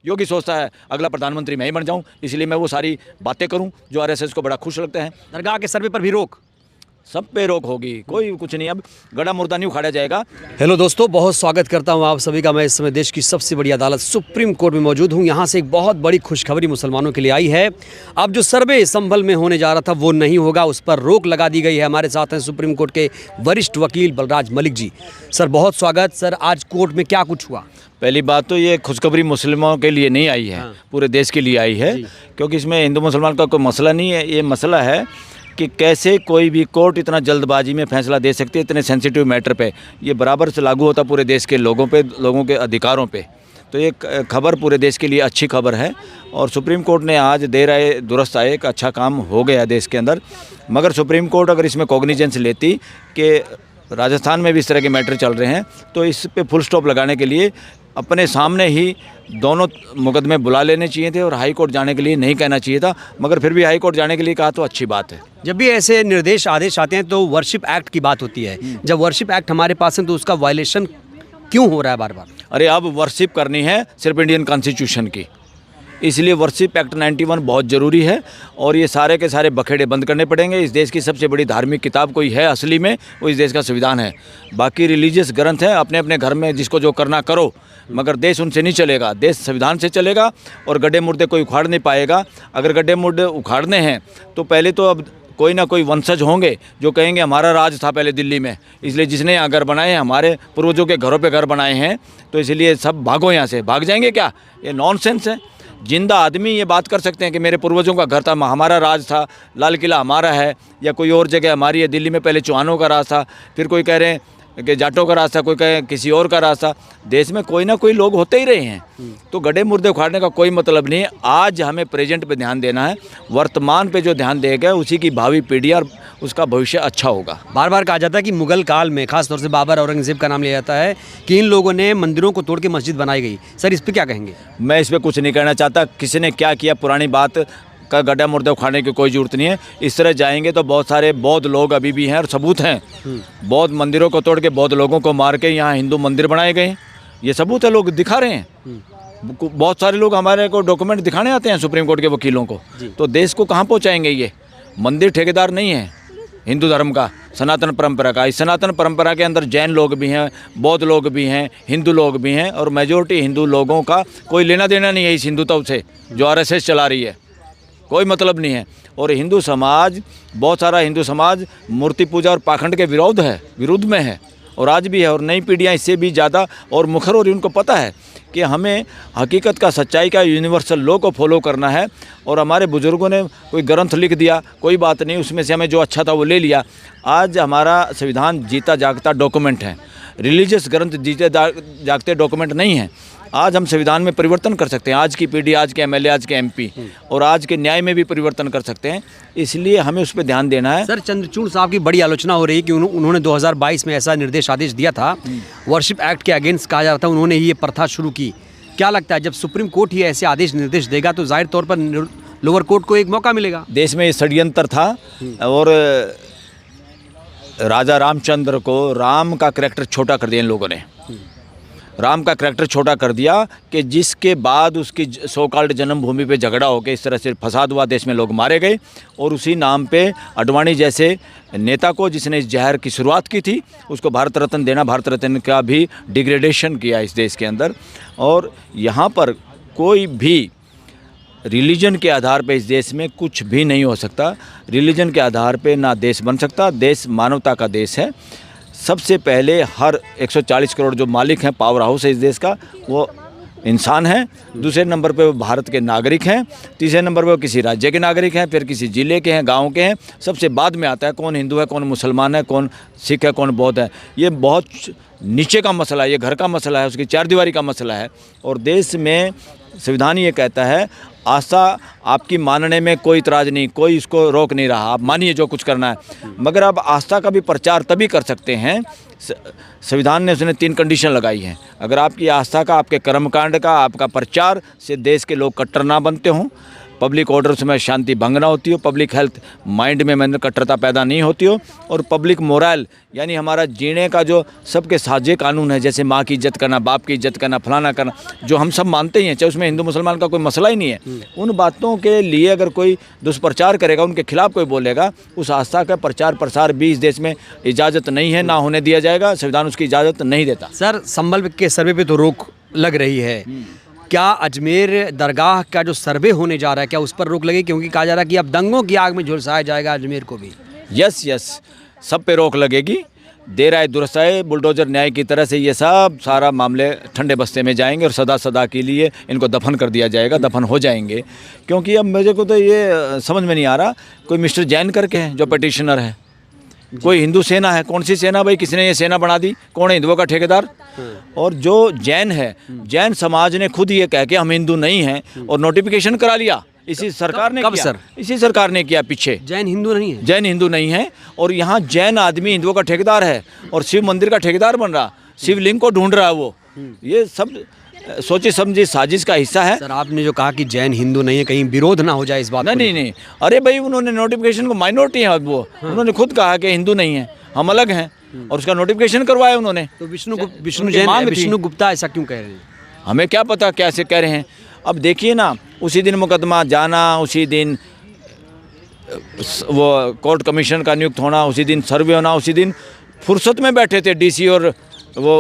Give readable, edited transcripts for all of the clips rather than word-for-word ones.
योगी सोचता है अगला प्रधानमंत्री मैं ही बन जाऊं, इसलिए मैं वो सारी बातें करूं जो आरएसएस को बड़ा खुश लगते हैं। दरगाह के सर्वे पर भी रोक, सब पे रोक होगी, कोई कुछ नहीं, अब गड़ा मुर्दा नहीं उखाड़ा जाएगा। हेलो दोस्तों, बहुत स्वागत करता हूं आप सभी का। मैं इस समय देश की सबसे बड़ी अदालत सुप्रीम कोर्ट में मौजूद हूं। यहां से एक बहुत बड़ी खुशखबरी मुसलमानों के लिए आई है। अब जो सर्वे संभल में होने जा रहा था वो नहीं होगा, उस पर रोक लगा दी गई है। हमारे साथ हैं सुप्रीम कोर्ट के वरिष्ठ वकील बलराज मलिक जी। सर बहुत स्वागत। सर आज कोर्ट में क्या कुछ हुआ? पहली बात तो ये खुशखबरी मुस्लिमों के लिए नहीं आई है, पूरे देश के लिए आई है, क्योंकि इसमें हिंदू मुसलमान का कोई मसला नहीं है। ये मसला है कि कैसे कोई भी कोर्ट इतना जल्दबाजी में फैसला दे सकती है इतने सेंसिटिव मैटर पे। ये बराबर से लागू होता पूरे देश के लोगों पे, लोगों के अधिकारों पे। तो ये खबर पूरे देश के लिए अच्छी खबर है और सुप्रीम कोर्ट ने आज देर आए दुरुस्त आए एक अच्छा काम हो गया देश के अंदर। मगर सुप्रीम कोर्ट अगर इसमें कॉग्निजेंस लेती कि राजस्थान में भी इस तरह के मैटर चल रहे हैं तो इस पे फुल स्टॉप लगाने के लिए अपने सामने ही दोनों मुकदमे बुला लेने चाहिए थे और हाई कोर्ट जाने के लिए नहीं कहना चाहिए था। मगर फिर भी हाई कोर्ट जाने के लिए कहा तो अच्छी बात है। जब भी ऐसे निर्देश आदेश आते हैं तो वर्शिप एक्ट की बात होती है। जब वर्शिप एक्ट हमारे पास है तो उसका वायलेशन क्यों हो रहा है बार बार? अरे अब वर्शिप करनी है सिर्फ इंडियन कॉन्स्टिट्यूशन की, इसलिए वर्शिप एक्ट 91 बहुत ज़रूरी है और ये सारे के सारे बखेड़े बंद करने पड़ेंगे। इस देश की सबसे बड़ी धार्मिक किताब कोई है असली में, वो इस देश का संविधान है। बाकी रिलीजियस ग्रंथ है, अपने अपने घर में जिसको जो करना करो, मगर देश उनसे नहीं चलेगा, देश संविधान से चलेगा और गड्ढे मुर्दे कोई उखाड़ नहीं पाएगा। अगर गड्ढे मुर्दे उखाड़ने हैं तो पहले तो अब कोई ना कोई वंशज होंगे जो कहेंगे हमारा राज था पहले दिल्ली में, इसलिए जिसने यहाँ घर बनाए हैं हमारे पूर्वजों के घरों पे घर बनाए हैं, तो इसलिए सब भागो यहाँ से। भाग जाएंगे क्या? ये नॉनसेंस है। जिंदा आदमी ये बात कर सकते हैं कि मेरे पूर्वजों का घर था, हमारा राज था, लाल किला हमारा है या कोई और जगह हमारी है। दिल्ली में पहले चौहानों का राज था, फिर कोई कह रहे हैं कि जाटों का राज था, कोई कहे किसी और का राज था। देश में कोई ना कोई लोग होते ही रहे हैं, तो गड्ढे मुर्दे उखाड़ने का कोई मतलब नहीं है। आज हमें प्रेजेंट पे ध्यान देना है, वर्तमान पे जो ध्यान देगा उसी की भावी पीढ़ी और उसका भविष्य अच्छा होगा। बार बार कहा जाता है कि मुगल काल में खासतौर से बाबर औरंगजेब का नाम लिया जाता है कि इन लोगों ने मंदिरों को तोड़ के मस्जिद बनाई गई। सर इस पर क्या कहेंगे? मैं इस पर कुछ नहीं कहना चाहता, किसी ने क्या किया पुरानी बात का गड्ढा मुर्दा उखाड़ने की कोई ज़रूरत नहीं है। इस तरह जाएंगे तो बहुत सारे बौद्ध लोग अभी भी हैं और सबूत हैं, बौद्ध मंदिरों को तोड़ के बौद्ध लोगों को मार के यहाँ हिंदू मंदिर बनाए गए, ये सबूत है, लोग दिखा रहे हैं। बहुत सारे लोग हमारे को डॉक्यूमेंट दिखाने आते हैं सुप्रीम कोर्ट के वकीलों को। तो देश को कहाँ पहुँचाएंगे? ये मंदिर ठेकेदार नहीं है हिंदू धर्म का, सनातन परंपरा का। इस सनातन परंपरा के अंदर जैन लोग भी हैं, बौद्ध लोग भी हैं, हिंदू लोग भी हैं और मेजोरिटी हिंदू लोगों का कोई लेना देना नहीं है इस हिंदुत्व से जो आरएसएस चला रही है, कोई मतलब नहीं है। और हिंदू समाज, बहुत सारा हिंदू समाज मूर्ति पूजा और पाखंड के विरुद्ध में है और आज भी है। और नई पीढ़ियाँ इससे भी ज़्यादा और मुखर हो रही, उनको पता है कि हमें हकीकत का, सच्चाई का, यूनिवर्सल लॉ को फॉलो करना है। और हमारे बुज़ुर्गों ने कोई ग्रंथ लिख दिया, कोई बात नहीं, उसमें से हमें जो अच्छा था वो ले लिया। आज हमारा संविधान जीता जागता डॉक्यूमेंट है, रिलीजियस ग्रंथ जीते जागते डॉक्यूमेंट नहीं है। आज हम संविधान में परिवर्तन कर सकते हैं, आज की पीढ़ी, आज के एमएलए, आज के एमपी और आज के न्याय में भी परिवर्तन कर सकते हैं, इसलिए हमें उस पर ध्यान देना है। सर चंद्रचूड़ साहब की बड़ी आलोचना हो रही है कि उन्होंने 2022 में ऐसा निर्देश आदेश दिया था, वर्शिप एक्ट के अगेंस्ट कहा जा रहा था, उन्होंने ही ये प्रथा शुरू की। क्या लगता है जब सुप्रीम कोर्ट ही ऐसे आदेश निर्देश देगा तो जाहिर तौर पर लोअर कोर्ट को एक मौका मिलेगा? देश में ये षड्यंत्र था और राजा रामचंद्र को, राम का करैक्टर छोटा कर दिया इन लोगों ने। राम का करैक्टर छोटा कर दिया कि जिसके बाद उसकी सो कॉल्ड जन्मभूमि पे झगड़ा होकर इस तरह से फसाद हुआ, देश में लोग मारे गए और उसी नाम पे अडवाणी जैसे नेता को, जिसने इस जहर की शुरुआत की थी, उसको भारत रत्न देना, भारत रत्न का भी डिग्रेडेशन किया इस देश के अंदर। और यहाँ पर कोई भी रिलीजन के आधार पे इस देश में कुछ भी नहीं हो सकता। रिलीजन के आधार पे ना देश बन सकता। देश मानवता का देश है। सबसे पहले हर 140 करोड़ जो मालिक हैं, पावर हाउस है इस देश का, वो इंसान हैं। दूसरे नंबर पे वो भारत के नागरिक हैं। तीसरे नंबर पे वो किसी राज्य के नागरिक हैं, फिर किसी ज़िले के हैं, गांव के हैं। सबसे बाद में आता है कौन हिंदू है, कौन मुसलमान है, कौन सिख है, कौन बौद्ध है। ये बहुत नीचे का मसला है, ये घर का मसला है, उसकी चारदीवारी का मसला है। और देश में संविधान ये कहता है आस्था आपकी मानने में कोई इतराज़ नहीं, कोई इसको रोक नहीं रहा, आप मानिए जो कुछ करना है। मगर आप आस्था का भी प्रचार तभी कर सकते हैं, संविधान ने उसने 3 कंडीशन लगाई हैं। अगर आपकी आस्था का, आपके कर्मकांड का, आपका प्रचार से देश के लोग कट्टर ना बनते हों, पब्लिक ऑर्डर्स में शांति भंग ना होती हो, पब्लिक हेल्थ माइंड में कट्टरता पैदा नहीं होती हो, और पब्लिक मोरल यानी हमारा जीने का जो सबके साझे कानून है, जैसे माँ की इज्जत करना, बाप की इज्जत करना, फलाना करना, जो हम सब मानते ही हैं, चाहे उसमें हिंदू मुसलमान का कोई मसला ही नहीं है। उन बातों के लिए अगर कोई दुष्प्रचार करेगा, उनके खिलाफ कोई बोलेगा, उस आस्था का प्रचार प्रसार भी इस देश में इजाज़त नहीं है, ना होने दिया जाएगा। संविधान उसकी इजाज़त नहीं देता। सर, संभल के सर्वे पे तो रोक लग रही है, क्या अजमेर दरगाह का जो सर्वे होने जा रहा है क्या उस पर रोक लगेगी? क्योंकि कहा जा रहा है कि अब दंगों की आग में झुलसाया जाएगा अजमेर को भी। यस, सब पे रोक लगेगी। देर आए दुरुस्त आए, बुलडोजर न्याय की तरह से ये सब सारा मामले ठंडे बस्ते में जाएंगे और सदा सदा के लिए इनको दफन कर दिया जाएगा, दफन हो जाएंगे। क्योंकि अब मुझे को तो ये समझ में नहीं आ रहा, कोई मिस्टर जैन करके है जो पटिशनर है, कोई हिंदू सेना है, कौन सी सेना भाई? किसने ये सेना बना दी? कौन है हिंदुओं का ठेकेदार? और जो जैन है, जैन समाज ने खुद ये कह के हम हिंदू नहीं हैं और नोटिफिकेशन करा लिया, इसी सरकार ने कब किया। सर? इसी सरकार ने किया पीछे। जैन हिंदू नहीं है? जैन हिंदू नहीं है, और यहाँ जैन आदमी हिंदुओं का ठेकेदार है और शिव मंदिर का ठेकेदार बन रहा, शिवलिंग को ढूंढ रहा है वो। ये सब सोची समझी साजिश का हिस्सा है। सर, आपने जो कहा कि जैन हिंदू नहीं है, कहीं विरोध ना हो जाए इस बात को? नहीं, अरे भाई उन्होंने नोटिफिकेशन को, माइनॉरिटी है वो, उन्होंने खुद कहा कि हिंदू नहीं है, हम अलग हैं, और उसका नोटिफिकेशन करवाया उन्होंने। तो विष्णु गुप्ता ऐसा क्यों कह रहे हैं? हमें क्या पता कैसे कह रहे हैं। अब देखिए ना, उसी दिन मुकदमा जाना, उसी दिन वो कोर्ट कमीशन का नियुक्त होना, उसी दिन सर्वे होना, उसी दिन फुर्सत में बैठे थे डीसी और वो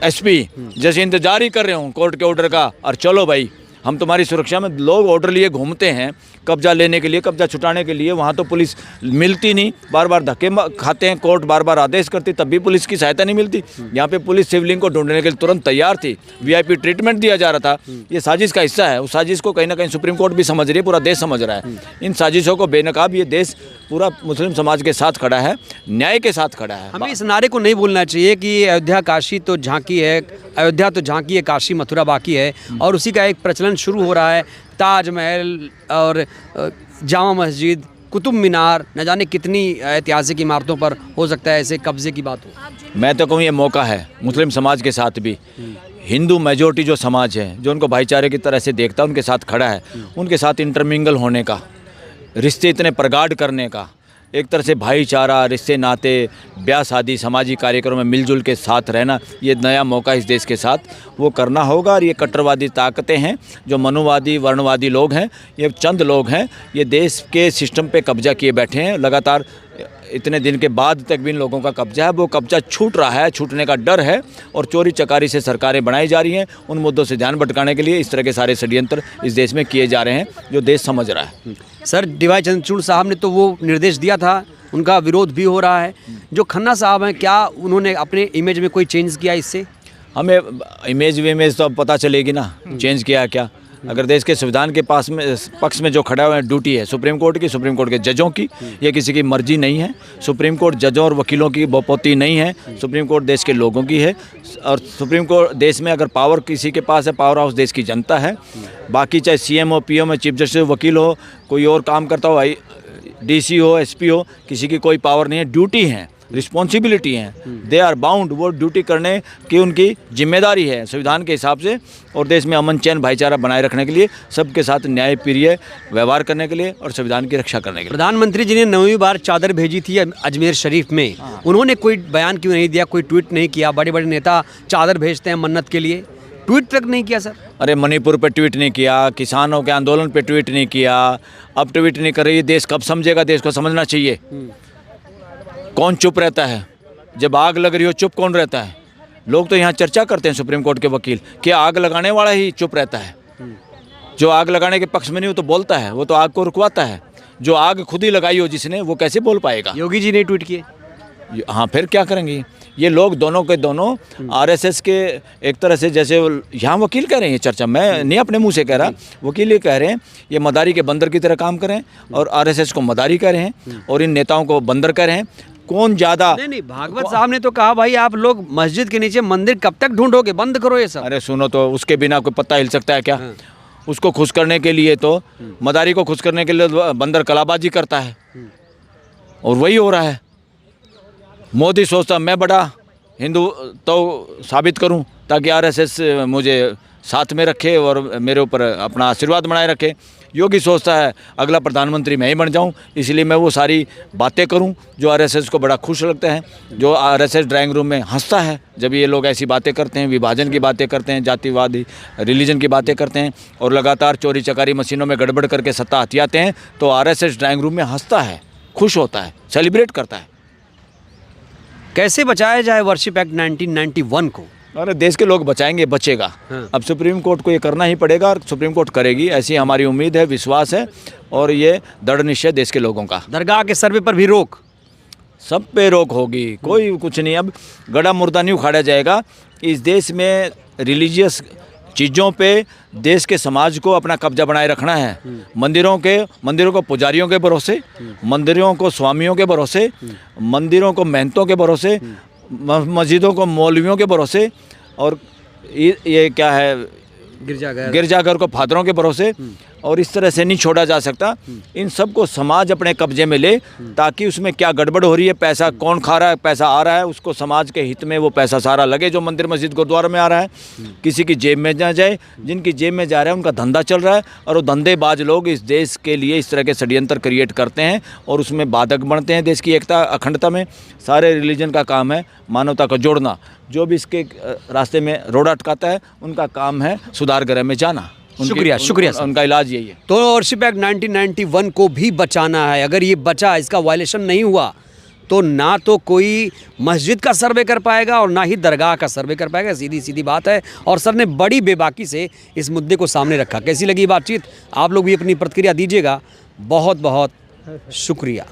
एसपी, जैसे इंतजार ही कर रहे हूँ कोर्ट के ऑर्डर का, और चलो भाई हम तुम्हारी सुरक्षा में। लोग ऑर्डर लिए घूमते हैं कब्जा लेने के लिए, कब्जा छुटाने के लिए, वहाँ तो पुलिस मिलती नहीं, बार बार धक्के खाते हैं, कोर्ट बार बार आदेश करती, तब भी पुलिस की सहायता नहीं मिलती। यहाँ पे पुलिस शिवलिंग को ढूंढने के लिए तुरंत तैयार थी, वीआईपी ट्रीटमेंट दिया जा रहा था। ये साजिश का हिस्सा है। उस साजिश को कहीं ना कहीं सुप्रीम कोर्ट भी समझ रही है, पूरा देश समझ रहा है। इन साजिशों को बेनकाब ये देश पूरा मुस्लिम समाज के साथ खड़ा है, न्याय के साथ खड़ा है। हमें इस नारे को नहीं भूलना चाहिए कि अयोध्या काशी तो झांकी है, अयोध्या तो झांकी है, काशी मथुरा बाकी है, और उसी का एक प्रचलन शुरू हो रहा है। ताजमहल और जामा मस्जिद, कुतुब मीनार, न जाने कितनी ऐतिहासिक इमारतों पर हो सकता है ऐसे कब्जे की बात हो। मैं तो कहूँ ये मौका है मुस्लिम समाज के साथ भी, हिंदू मेजोरिटी जो समाज है, जो उनको भाईचारे की तरह से देखता है, उनके साथ खड़ा है, उनके साथ इंटरमिंगल होने का, रिश्ते इतने प्रगाढ़ करने का, एक तरह से भाईचारा, रिश्ते नाते, ब्याह शादी, सामाजिक कार्यक्रमों में मिलजुल के साथ रहना, ये नया मौका इस देश के साथ वो करना होगा। और ये कट्टरवादी ताकतें हैं, जो मनुवादी वर्णवादी लोग हैं, ये चंद लोग हैं, ये देश के सिस्टम पे कब्जा किए बैठे हैं। लगातार इतने दिन के बाद तक भी इन लोगों का कब्जा है, वो कब्जा छूट रहा है, छूटने का डर है, और चोरी चकारी से सरकारें बनाई जा रही हैं। उन मुद्दों से ध्यान भटकाने के लिए इस तरह के सारे षड्यंत्र इस देश में किए जा रहे हैं, जो देश समझ रहा है। सर, डीवाई चंद्रचूड़ साहब ने तो वो निर्देश दिया था, उनका विरोध भी हो रहा है। जो खन्ना साहब हैं, क्या उन्होंने अपने इमेज में कोई चेंज किया इससे? हमें इमेज तो अब पता चलेगी ना, चेंज किया है क्या। अगर देश के संविधान के पास में पक्ष में जो खड़ा हुआ है, ड्यूटी है सुप्रीम कोर्ट की, सुप्रीम कोर्ट के जजों की, ये किसी की मर्जी नहीं है। सुप्रीम कोर्ट जजों और वकीलों की बपोती नहीं है, सुप्रीम कोर्ट देश के लोगों की है। और सुप्रीम कोर्ट देश में अगर पावर किसी के पास है, पावर हाउस देश की जनता है। बाकी चाहे सीएम हो, पीएम हो, चीफ जस्टिस हो, वकील हो, कोई और काम करता हो, डीसी हो, एसपी हो, किसी की कोई पावर नहीं है। ड्यूटी है, रिस्पॉन्सिबिलिटी है, दे आर बाउंड, वो ड्यूटी करने की उनकी जिम्मेदारी है संविधान के हिसाब से, और देश में अमन चैन भाईचारा बनाए रखने के लिए, सबके साथ न्यायप्रिय व्यवहार करने के लिए और संविधान की रक्षा करने के लिए। प्रधानमंत्री जी ने 9वीं बार चादर भेजी थी अजमेर शरीफ में, उन्होंने कोई बयान क्यों नहीं दिया, कोई ट्वीट नहीं किया? बड़े बड़े नेता चादर भेजते हैं मन्नत के लिए, ट्वीट तक नहीं किया सर। अरे मणिपुर पे ट्वीट नहीं किया, किसानों के आंदोलन पे ट्वीट नहीं किया, अब ट्वीट नहीं कर रही। देश कब समझेगा? देश को समझना चाहिए। कौन चुप रहता है जब आग लग रही हो? चुप कौन रहता है? लोग तो यहाँ चर्चा करते हैं सुप्रीम कोर्ट के वकील कि आग लगाने वाला ही चुप रहता है। जो आग लगाने के पक्ष में नहीं हो तो बोलता है, वो तो आग को रुकवाता है। जो आग खुद ही लगाई हो जिसने, वो कैसे बोल पाएगा? योगी जी ने ट्वीट किए। हाँ, फिर क्या करेंगे ये लोग? दोनों के दोनों आरएसएस के एक तरह से, जैसे यहाँ वकील कह रहे हैं, ये चर्चा मैं नहीं अपने मुंह से कह रहा, वकील ये कह रहे हैं ये मदारी के बंदर की तरह काम करें, और आरएसएस को मदारी कह रहे हैं और इन नेताओं को बंदर कह रहे हैं। कौन ज़्यादा? नहीं, भागवत साहब ने तो कहा भाई आप लोग मस्जिद के नीचे मंदिर कब तक ढूंढोगे, बंद करो ये सब। अरे सुनो तो, उसके बिना कोई पत्ता हिल सकता है क्या? उसको खुश करने के लिए तो, मदारी को खुश करने के लिए बंदर कलाबाजी करता है, और वही हो रहा है। मोदी सोचता मैं बड़ा हिंदू तो साबित करूं ताकि आरएसएस मुझे साथ में रखे और मेरे ऊपर अपना आशीर्वाद बनाए रखे। योगी सोचता है अगला प्रधानमंत्री मैं ही बन जाऊं, इसलिए मैं वो सारी बातें करूं जो आरएसएस को बड़ा खुश लगता है, जो आरएसएस ड्राइंग रूम में हंसता है जब ये लोग ऐसी बातें करते हैं, विभाजन की बातें करते हैं, जातिवादी रिलीजन की बातें करते हैं और लगातार चोरी चकारी मशीनों में गड़बड़ करके सत्ता हथियाते हैं, तो आरएसएस ड्राइंग रूम में हंसता है, खुश होता है, सेलिब्रेट करता है। कैसे बचाया जाए वर्शिप एक्ट 1991 को? अरे देश के लोग बचाएंगे, बचेगा। हाँ। अब सुप्रीम कोर्ट को ये करना ही पड़ेगा और सुप्रीम कोर्ट करेगी, ऐसी हमारी उम्मीद है, विश्वास है और ये दृढ़ निश्चय देश के लोगों का। दरगाह के सर्वे पर भी रोक? सब पे रोक होगी, कोई कुछ नहीं। अब गड़ा मुर्दा नहीं उखाड़ा जाएगा। इस देश में रिलीजियस चीज़ों पे देश के समाज को अपना कब्जा बनाए रखना है। मंदिरों को पुजारियों के भरोसे, मंदिरों को स्वामियों के भरोसे, मंदिरों को महंतों के भरोसे, मस्जिदों को मौलवियों के भरोसे और ये क्या है गिरजाघर को फादरों के भरोसे, और इस तरह से नहीं छोड़ा जा सकता। इन सब को समाज अपने कब्जे में ले, ताकि उसमें क्या गड़बड़ हो रही है, पैसा कौन खा रहा है, पैसा आ रहा है, उसको समाज के हित में वो पैसा सारा लगे जो मंदिर मस्जिद गुरुद्वारा में आ रहा है, किसी की जेब में ना जाए। जिनकी जेब में जा रहा है उनका धंधा चल रहा है और वो धंधेबाज लोग इस देश के लिए इस तरह के षड्यंत्र क्रिएट करते हैं और उसमें बाधक बनते हैं देश की एकता अखंडता में। सारे रिलीजन का काम है मानवता को जोड़ना, जो भी इसके रास्ते में रोड़ा अटकाता है उनका काम है सुधार गृह में जाना। शुक्रिया सर। उनका इलाज यही है। तो वर्शिप एक्ट 1991 को भी बचाना है। अगर ये बचा, इसका वायलेशन नहीं हुआ, तो ना तो कोई मस्जिद का सर्वे कर पाएगा और ना ही दरगाह का सर्वे कर पाएगा। सीधी सीधी बात है। और सर ने बड़ी बेबाकी से इस मुद्दे को सामने रखा। कैसी लगी बातचीत? आप लोग भी अपनी प्रतिक्रिया दीजिएगा। बहुत बहुत शुक्रिया।